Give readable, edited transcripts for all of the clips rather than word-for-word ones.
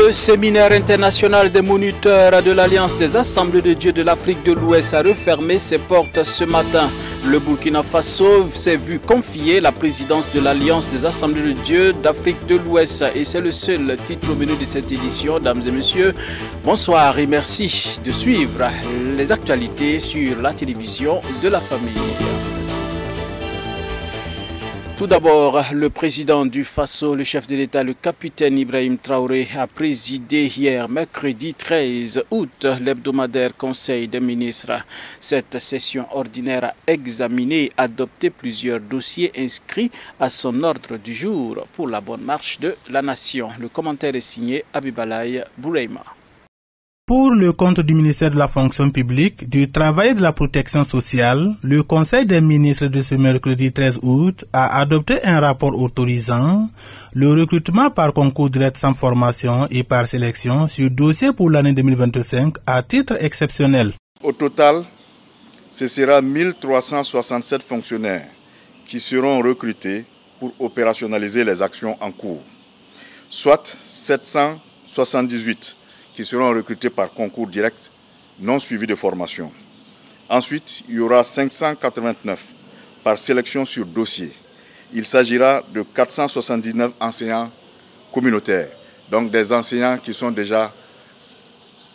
Le séminaire international des moniteurs de l'Alliance des Assemblées de Dieu de l'Afrique de l'Ouest a refermé ses portes ce matin. Le Burkina Faso s'est vu confier la présidence de l'Alliance des Assemblées de Dieu d'Afrique de l'Ouest. Et c'est le seul titre au menu de cette édition. Dames et messieurs, bonsoir et merci de suivre les actualités sur la télévision de la famille. Tout d'abord, le président du Faso, le chef de l'État, le capitaine Ibrahim Traoré, a présidé hier, mercredi 13 août, l'hebdomadaire Conseil des ministres. Cette session ordinaire a examiné et adopté plusieurs dossiers inscrits à son ordre du jour pour la bonne marche de la nation. Le commentaire est signé Abibalaï Boureima. Pour le compte du ministère de la fonction publique, du travail et de la protection sociale, le Conseil des ministres de ce mercredi 13 août a adopté un rapport autorisant le recrutement par concours direct sans formation et par sélection sur dossier pour l'année 2025 à titre exceptionnel. Au total, ce sera 1367 fonctionnaires qui seront recrutés pour opérationnaliser les actions en cours, soit 778 qui seront recrutés par concours direct non suivi de formation. Ensuite, il y aura 589 par sélection sur dossier. Il s'agira de 479 enseignants communautaires, donc des enseignants qui sont déjà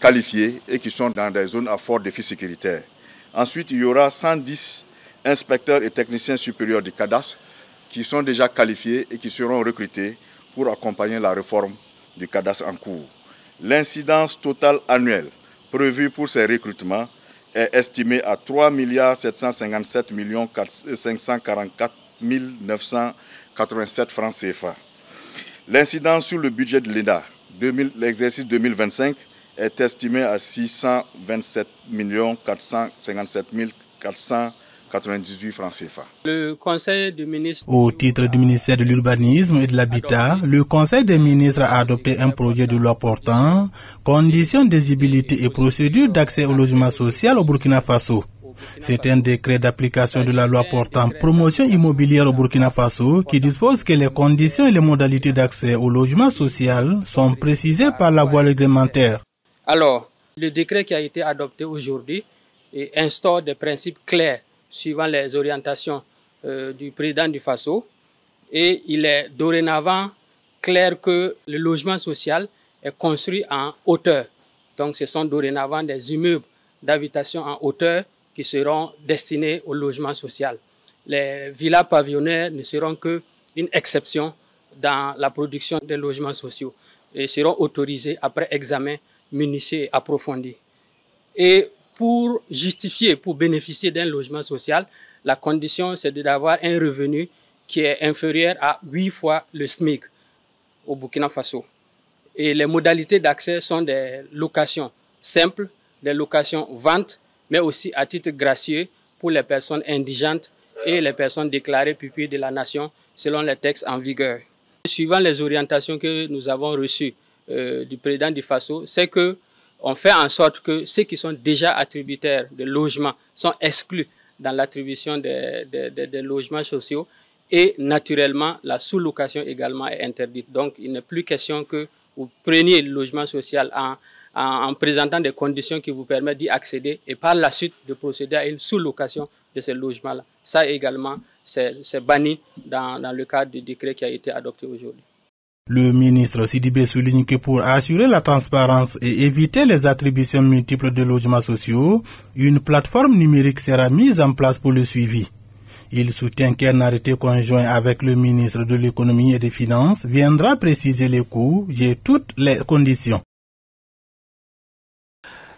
qualifiés et qui sont dans des zones à fort défi sécuritaire. Ensuite, il y aura 110 inspecteurs et techniciens supérieurs du cadastre qui sont déjà qualifiés et qui seront recrutés pour accompagner la réforme du cadastre en cours. L'incidence totale annuelle prévue pour ces recrutements est estimée à 3 757 544 987 francs CFA. L'incidence sur le budget de l'ENA, l'exercice 2025, est estimée à 627 457 498 francs CFA. Le Conseil des ministres... Au titre du ministère de l'Urbanisme et de l'Habitat, le Conseil des ministres a adopté un projet de loi portant conditions d'éligibilité et procédures d'accès au logement social au Burkina Faso. C'est un décret d'application de la loi portant promotion immobilière au Burkina Faso qui dispose que les conditions et les modalités d'accès au logement social sont précisées par la voie réglementaire. Alors, le décret qui a été adopté aujourd'hui instaure des principes clairs suivant les orientations du président du Faso. Et il est dorénavant clair que le logement social est construit en hauteur. Donc ce sont dorénavant des immeubles d'habitation en hauteur qui seront destinés au logement social. Les villas pavillonnaires ne seront qu'une exception dans la production des logements sociaux et seront autorisés après examen minutieux et approfondi. Et pour justifier, pour bénéficier d'un logement social, la condition c'est d'avoir un revenu qui est inférieur à 8 fois le SMIC au Burkina Faso. Et les modalités d'accès sont des locations simples, des locations vente, mais aussi à titre gracieux pour les personnes indigentes et les personnes déclarées pupilles de la nation selon les textes en vigueur. Suivant les orientations que nous avons reçues du président du Faso, c'est que on fait en sorte que ceux qui sont déjà attributaires de logements sont exclus dans l'attribution des logements sociaux et naturellement la sous-location également est interdite. Donc il n'est plus question que vous preniez le logement social en présentant des conditions qui vous permettent d'y accéder et par la suite de procéder à une sous-location de ces logements-là. Ça également, c'est banni dans le cadre du décret qui a été adopté aujourd'hui. Le ministre Sidibé souligne que pour assurer la transparence et éviter les attributions multiples de logements sociaux, une plateforme numérique sera mise en place pour le suivi. Il soutient qu'un arrêté conjoint avec le ministre de l'économie et des finances viendra préciser les coûts et toutes les conditions.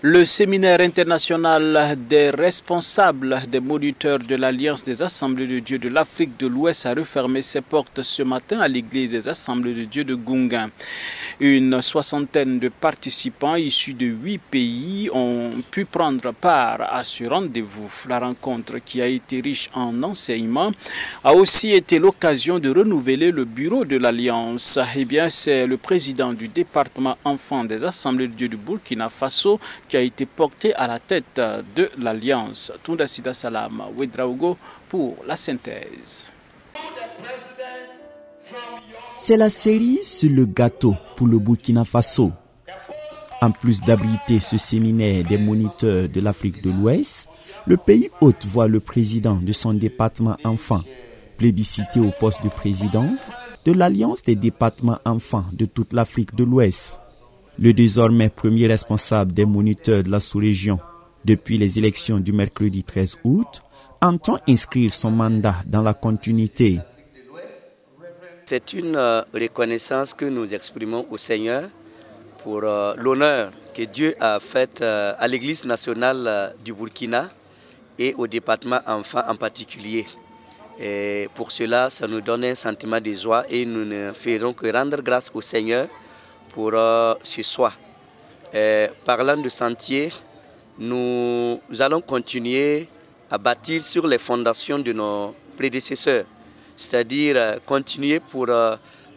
Le séminaire international des responsables des moniteurs de l'Alliance des Assemblées de Dieu de l'Afrique de l'Ouest a refermé ses portes ce matin à l'église des Assemblées de Dieu de Gunga. Une soixantaine de participants issus de 8 pays ont pu prendre part à ce rendez-vous. La rencontre, qui a été riche en enseignements, a aussi été l'occasion de renouveler le bureau de l'Alliance. Eh bien, c'est le président du département enfants des Assemblées de Dieu du Burkina Faso qui a été porté à la tête de l'Alliance. Tounda Sida Salam, Ouedraogo pour la synthèse. C'est la cerise sur le gâteau pour le Burkina Faso. En plus d'abriter ce séminaire des moniteurs de l'Afrique de l'Ouest, le pays hôte voit le président de son département enfants plébiscité au poste de président de l'Alliance des départements enfants de toute l'Afrique de l'Ouest. Le désormais premier responsable des moniteurs de la sous-région depuis les élections du mercredi 13 août entend inscrire son mandat dans la continuité. C'est une reconnaissance que nous exprimons au Seigneur pour l'honneur que Dieu a fait à l'Église nationale du Burkina et au département enfants en particulier. Et pour cela, ça nous donne un sentiment de joie et nous ne ferons que rendre grâce au Seigneur pour ce soir. Parlant de sentier, nous allons continuer à bâtir sur les fondations de nos prédécesseurs, c'est-à-dire continuer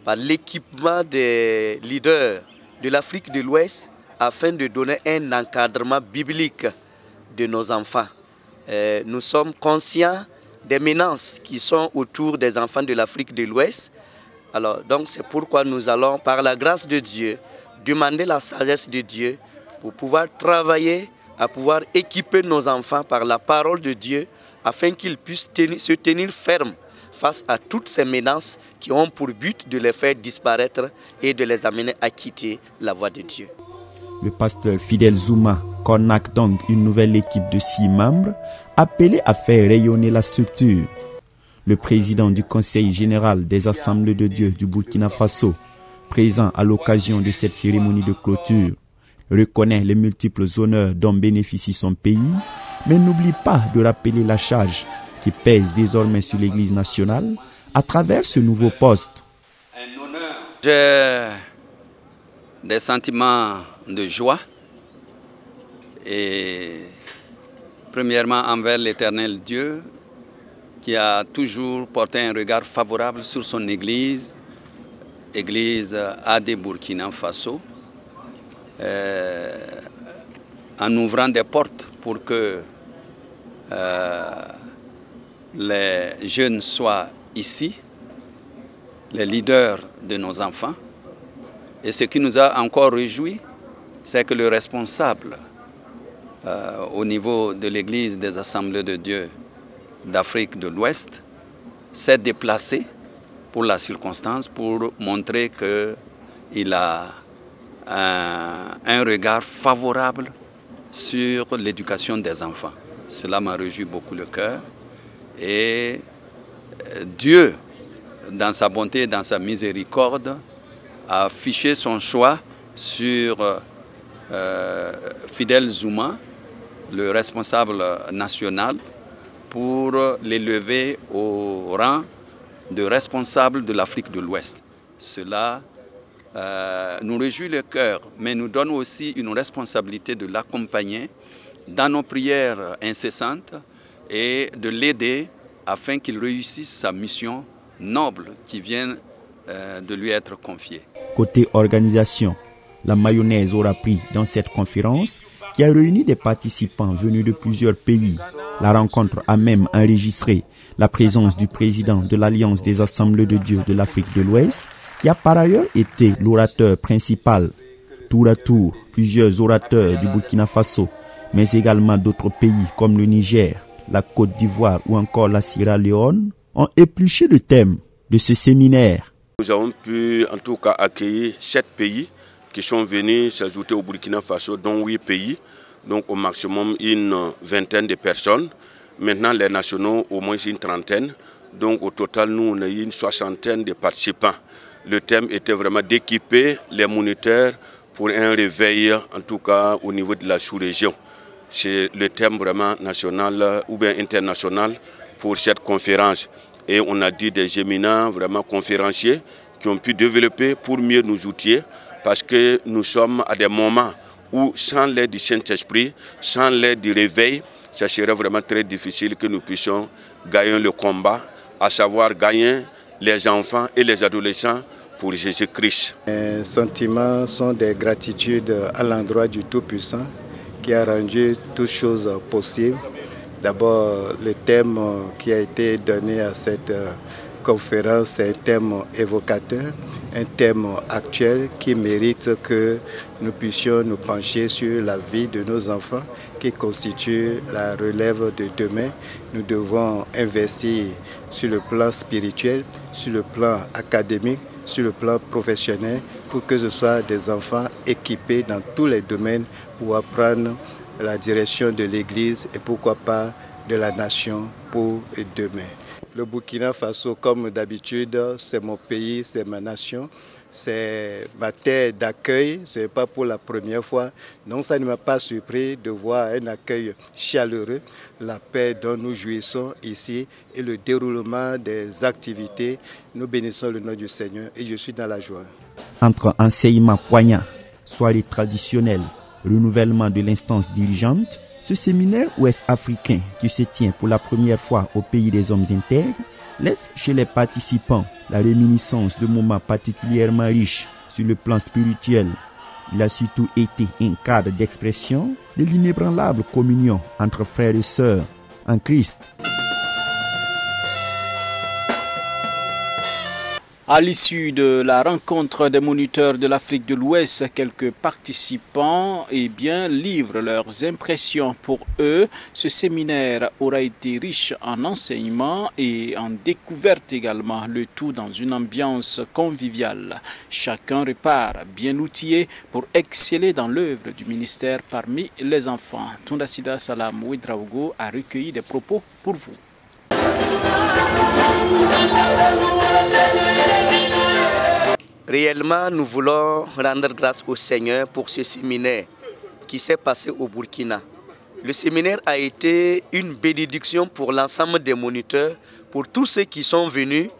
par l'équipement des leaders de l'Afrique de l'Ouest afin de donner un encadrement biblique de nos enfants. Nous sommes conscients des menaces qui sont autour des enfants de l'Afrique de l'Ouest. Alors, donc c'est pourquoi nous allons, par la grâce de Dieu, demander la sagesse de Dieu pour pouvoir travailler, à pouvoir équiper nos enfants par la parole de Dieu afin qu'ils puissent se tenir fermes face à toutes ces menaces qui ont pour but de les faire disparaître et de les amener à quitter la voie de Dieu. Le pasteur Fidel Zouma contacte donc une nouvelle équipe de 6 membres appelée à faire rayonner la structure. Le président du Conseil général des Assemblées de Dieu du Burkina Faso, présent à l'occasion de cette cérémonie de clôture, reconnaît les multiples honneurs dont bénéficie son pays, mais n'oublie pas de rappeler la charge qui pèse désormais sur l'Église nationale à travers ce nouveau poste. J'ai des sentiments de joie et premièrement envers l'Éternel Dieu qui a toujours porté un regard favorable sur son Église AD Burkina Faso, en ouvrant des portes pour que les jeunes soient ici, les leaders de nos enfants. Et ce qui nous a encore réjouis, c'est que le responsable au niveau de l'Église des Assemblées de Dieu d'Afrique de l'Ouest s'est déplacé pour la circonstance, pour montrer qu'il a un regard favorable sur l'éducation des enfants. Cela m'a réjoui beaucoup le cœur. Et Dieu, dans sa bonté et dans sa miséricorde, a affiché son choix sur Fidel Zouma, le responsable national, pour l'élever au rang de responsable de l'Afrique de l'Ouest. Cela nous réjouit le cœur, mais nous donne aussi une responsabilité de l'accompagner dans nos prières incessantes et de l'aider afin qu'il réussisse sa mission noble qui vient de lui être confiée. Côté organisation, la mayonnaise aura pris dans cette conférence qui a réuni des participants venus de plusieurs pays. La rencontre a même enregistré la présence du président de l'Alliance des Assemblées de Dieu de l'Afrique de l'Ouest, qui a par ailleurs été l'orateur principal. Tour à tour, plusieurs orateurs du Burkina Faso, mais également d'autres pays comme le Niger, la Côte d'Ivoire ou encore la Sierra Leone, ont épluché le thème de ce séminaire. Nous avons pu en tout cas accueillir 7 pays qui sont venus s'ajouter au Burkina Faso, dont 8 pays, donc au maximum une vingtaine de personnes. Maintenant les nationaux au moins une trentaine, donc au total nous on a eu une soixantaine de participants. Le thème était vraiment d'équiper les moniteurs pour un réveil, en tout cas au niveau de la sous-région. C'est le thème vraiment national ou bien international pour cette conférence. Et on a dit des éminents, vraiment conférenciers, qui ont pu développer pour mieux nous outiller, parce que nous sommes à des moments où, sans l'aide du Saint-Esprit, sans l'aide du réveil, ça serait vraiment très difficile que nous puissions gagner le combat, à savoir gagner les enfants et les adolescents pour Jésus-Christ. Les sentiments sont des gratitudes à l'endroit du Tout-Puissant qui a rendu toutes choses possibles. D'abord, le thème qui a été donné à cette conférence est un thème évocateur un thème actuel qui mérite que nous puissions nous pencher sur la vie de nos enfants qui constitue la relève de demain. Nous devons investir sur le plan spirituel, sur le plan académique, sur le plan professionnel, pour que ce soit des enfants équipés dans tous les domaines pour apprendre la direction de l'Église et pourquoi pas de la nation pour demain. Le Burkina Faso, comme d'habitude, c'est mon pays, c'est ma nation, c'est ma terre d'accueil, ce n'est pas pour la première fois. Donc ça ne m'a pas surpris de voir un accueil chaleureux, la paix dont nous jouissons ici et le déroulement des activités. Nous bénissons le nom du Seigneur et je suis dans la joie. Entre enseignement poignant, soirée traditionnelle, renouvellement de l'instance dirigeante, ce séminaire ouest-africain qui se tient pour la première fois au pays des hommes intègres laisse chez les participants la réminiscence de moments particulièrement riches sur le plan spirituel. Il a surtout été un cadre d'expression de l'inébranlable communion entre frères et sœurs en Christ. À l'issue de la rencontre des moniteurs de l'Afrique de l'Ouest, quelques participants livrent leurs impressions. Pour eux, ce séminaire aura été riche en enseignements et en découvertes également, le tout dans une ambiance conviviale. Chacun repart bien outillé pour exceller dans l'œuvre du ministère parmi les enfants. Tundasida Salam Ouedraogo a recueilli des propos pour vous. Réellement, nous voulons rendre grâce au Seigneur pour ce séminaire qui s'est passé au Burkina. Le séminaire a été une bénédiction pour l'ensemble des moniteurs, pour tous ceux qui sont venus.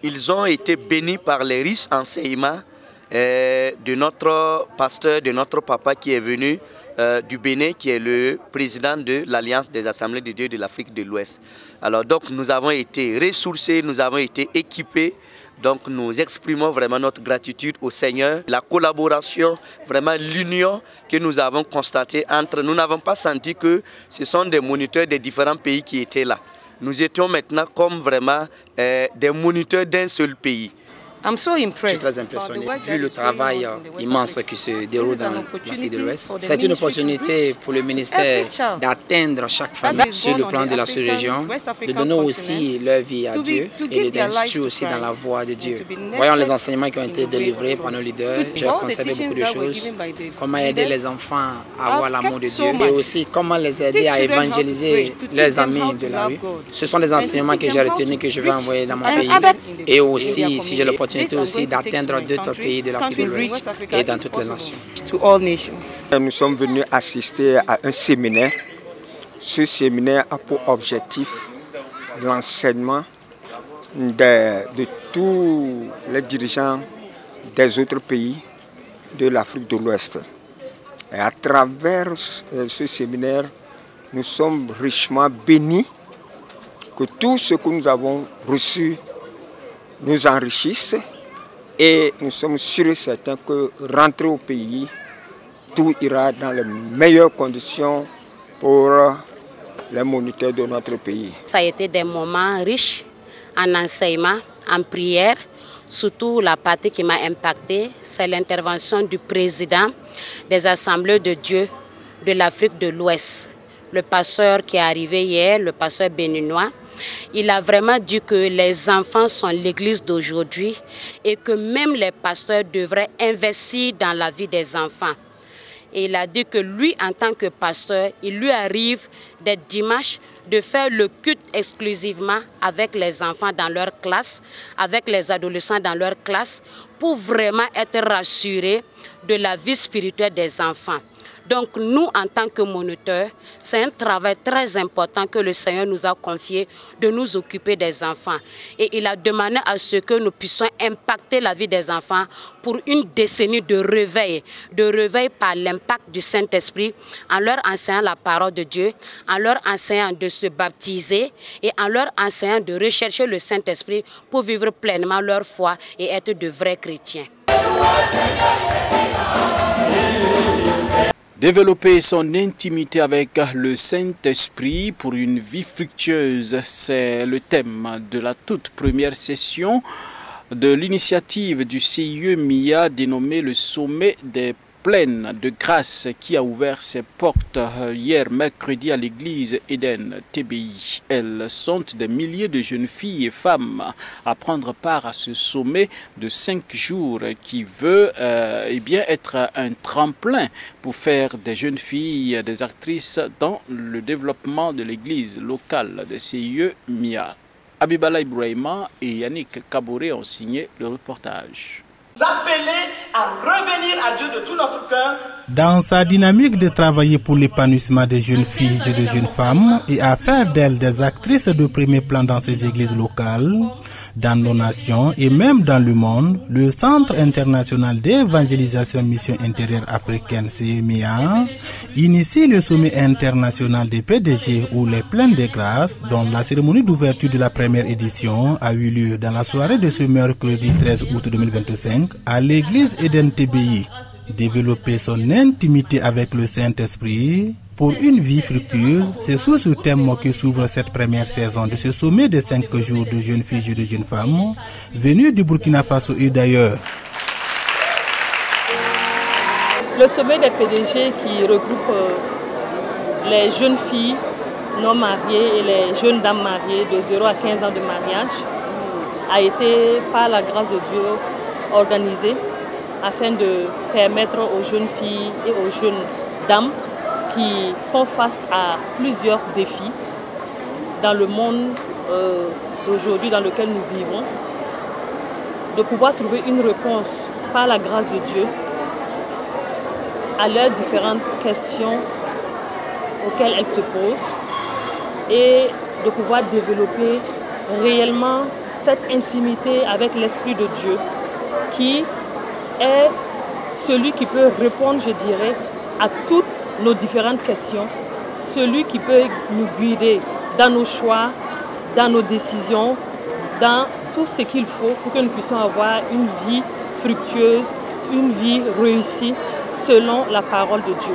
Ils ont été bénis par les riches enseignements de notre pasteur, de notre papa qui est venu du Bénin, qui est le président de l'Alliance des Assemblées de Dieu de l'Afrique de l'Ouest. Alors donc nous avons été ressourcés, nous avons été équipés. Donc nous exprimons vraiment notre gratitude au Seigneur. La collaboration, vraiment l'union que nous avons constatée entre nous. Nous n'avons pas senti que ce sont des moniteurs des différents pays qui étaient là. Nous étions maintenant comme vraiment des moniteurs d'un seul pays. Je suis très impressionné vu le travail immense qui se déroule dans l'Afrique de l'Ouest. C'est une opportunité pour le ministère d'atteindre chaque famille sur le plan de la sous-région, de donner aussi leur vie à Dieu et d'instruire aussi dans la voie de Dieu. Voyons les enseignements qui ont été délivrés par nos leaders. J'ai conservé beaucoup de choses. Comment aider les enfants à avoir l'amour de Dieu et aussi comment les aider à évangéliser les amis de la rue. Ce sont des enseignements que j'ai retenus que je vais envoyer dans mon pays. Et aussi, si j'ai l'opportunité aussi d'atteindre d'autres pays de l'Afrique de l'Ouest et dans toutes les nations. Nous sommes venus assister à un séminaire. Ce séminaire a pour objectif l'enseignement de tous les dirigeants des autres pays de l'Afrique de l'Ouest. Et à travers ce séminaire, nous sommes richement bénis que tout ce que nous avons reçu nous enrichissent et nous sommes sûrs et certains que rentrer au pays, tout ira dans les meilleures conditions pour les moniteurs de notre pays. Ça a été des moments riches en enseignement, en prière. Surtout la partie qui m'a impactée, c'est l'intervention du président des Assemblées de Dieu de l'Afrique de l'Ouest. Le pasteur qui est arrivé hier, le pasteur béninois, il a vraiment dit que les enfants sont l'église d'aujourd'hui et que même les pasteurs devraient investir dans la vie des enfants. Et il a dit que lui, en tant que pasteur, il lui arrive des dimanches de faire le culte exclusivement avec les enfants dans leur classe, avec les adolescents dans leur classe, pour vraiment être rassurés de la vie spirituelle des enfants. Donc nous, en tant que moniteurs, c'est un travail très important que le Seigneur nous a confié de nous occuper des enfants. Et il a demandé à ce que nous puissions impacter la vie des enfants pour une décennie de réveil par l'impact du Saint-Esprit, en leur enseignant la parole de Dieu, en leur enseignant de se baptiser et en leur enseignant de rechercher le Saint-Esprit pour vivre pleinement leur foi et être de vrais chrétiens. Développer son intimité avec le Saint-Esprit pour une vie fructueuse, c'est le thème de la toute première session de l'initiative du CIE MIA dénommé le Sommet des Plaines de Grâce qui a ouvert ses portes hier mercredi à l'église Eden TBI. Elles sont des milliers de jeunes filles et femmes à prendre part à ce sommet de 5 jours qui veut être un tremplin pour faire des jeunes filles des actrices dans le développement de l'église locale de CIE MIA. Abibala Ibrahima et Yannick Kaboré ont signé le reportage. Appeler à revenir à Dieu de tout notre cœur. Dans sa dynamique de travailler pour l'épanouissement des jeunes filles et des jeunes femmes et à faire d'elles des actrices de premier plan dans ces églises locales, dans nos nations et même dans le monde, le Centre international d'évangélisation mission intérieure africaine CEMIA initie le sommet international des PDG ou les Plaines de Grâce, dont la cérémonie d'ouverture de la première édition a eu lieu dans la soirée de ce mercredi 13 août 2025 à l'église Eden TBI. Développer son intimité avec le Saint-Esprit pour une vie fructueuse, c'est sous ce thème que s'ouvre cette première saison de ce sommet de 5 jours de jeunes filles et de jeunes femmes venues du Burkina Faso et d'ailleurs. Le sommet des PDG qui regroupe les jeunes filles non mariées et les jeunes dames mariées de 0 à 15 ans de mariage a été, par la grâce de Dieu, organisé afin de permettre aux jeunes filles et aux jeunes dames qui font face à plusieurs défis dans le monde d'aujourd'hui dans lequel nous vivons, de pouvoir trouver une réponse par la grâce de Dieu à leurs différentes questions auxquelles elles se posent et de pouvoir développer réellement cette intimité avec l'Esprit de Dieu qui est celui qui peut répondre, je dirais, à toutes nos différentes questions, celui qui peut nous guider dans nos choix, dans nos décisions, dans tout ce qu'il faut pour que nous puissions avoir une vie fructueuse, une vie réussie selon la parole de Dieu.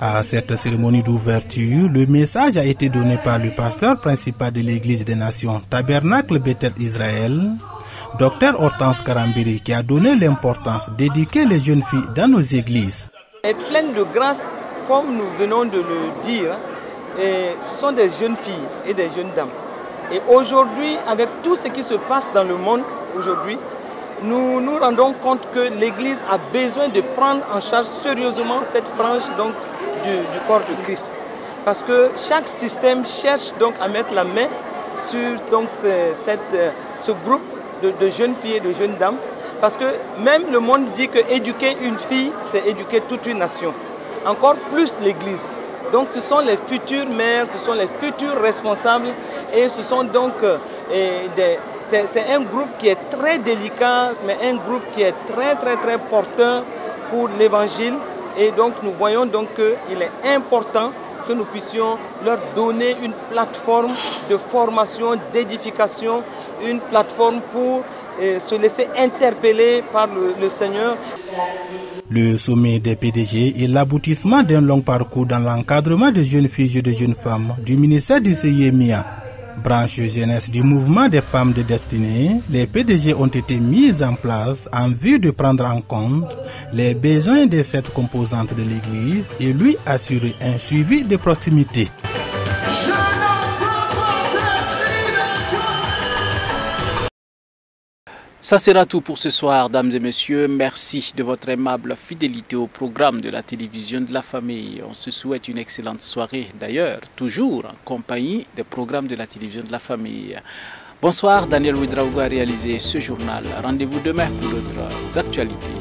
À cette cérémonie d'ouverture, le message a été donné par le pasteur principal de l'Église des Nations, Tabernacle Bethel Israël, Dr Hortense Karambiri, qui a donné l'importance d'éduquer les jeunes filles dans nos églises. Et pleine de grâce, comme nous venons de le dire, ce sont des jeunes filles et des jeunes dames. Et aujourd'hui, avec tout ce qui se passe dans le monde aujourd'hui, nous nous rendons compte que l'Église a besoin de prendre en charge sérieusement cette frange donc, du corps de Christ. Parce que chaque système cherche donc à mettre la main sur donc, ce groupe de jeunes filles et de jeunes dames, parce que même le monde dit que éduquer une fille, c'est éduquer toute une nation, encore plus l'Église. Donc ce sont les futures mères, ce sont les futurs responsables et ce sont donc c'est un groupe qui est très délicat, mais un groupe qui est très porteur pour l'Évangile. Et donc nous voyons donc qu'il est important que nous puissions leur donner une plateforme de formation, d'édification, une plateforme pour se laisser interpeller par le Seigneur. Le sommet des PDG est l'aboutissement d'un long parcours dans l'encadrement des jeunes filles et des jeunes femmes du ministère du CIEMIA. Branche jeunesse du mouvement des femmes de destinée, les PDG ont été mis en place en vue de prendre en compte les besoins des 7 composantes de l'Église et lui assurer un suivi de proximité. Ça sera tout pour ce soir, dames et messieurs. Merci de votre aimable fidélité au programme de la télévision de la famille. On se souhaite une excellente soirée, d'ailleurs, toujours en compagnie des programmes de la télévision de la famille. Bonsoir, Daniel Ouedraogo a réalisé ce journal. Rendez-vous demain pour d'autres actualités.